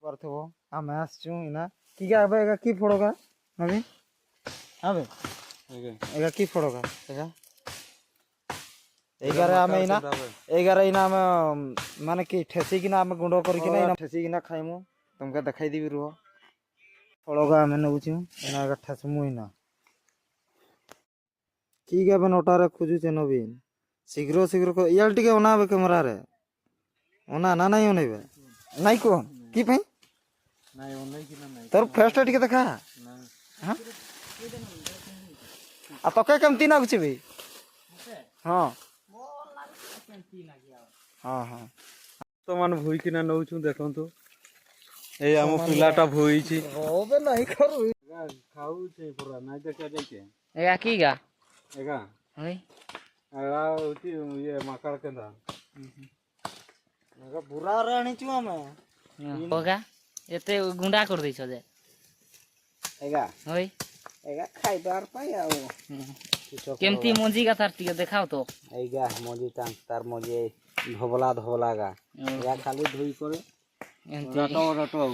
करथबो आमे आसचू इना की गा आबे एगा की फोड़ोगा नबी आबे एगा की फोड़ोगा एगा एगारे आमे इना आमे माने की ठेसी किना आमे गुंडो करी किना इना ठेसी किना खाइमु तुमके देखाई दिबि रुहो फोड़ोगा आमे नउचू इना एगा ठेसमु इना की गा बे नोटारे खुजू चे नबीन शीघ्र शीघ्र को याल टिके ओनाबे कैमरा रे ओना ना नाही ओनेबे नाही कोन की पई नाही ओनै कि ना नाही तोर फेस्ट टिके देखा हां आ तो के केमती ना गुछबे हां हां हां तो मान भुई किना नउछु देखंतु ए हम पिलाटा भुई छी होबे नाही करू खाऊ छे पूरा नाही देखा जाइके एगा की गा एगा होय एगा होती ये माकड़ केंदा एगा बुरा राणी छु आमे होगा एते गुंडा कर दै छ जे एगा होय एगा खाइबार पाई आउ केमती मंजी का तार टिके देखाओ तो एगा मजी टांग तार मजी धोबला धोबला गा एगा खाली धुई करे एमती रटो रटो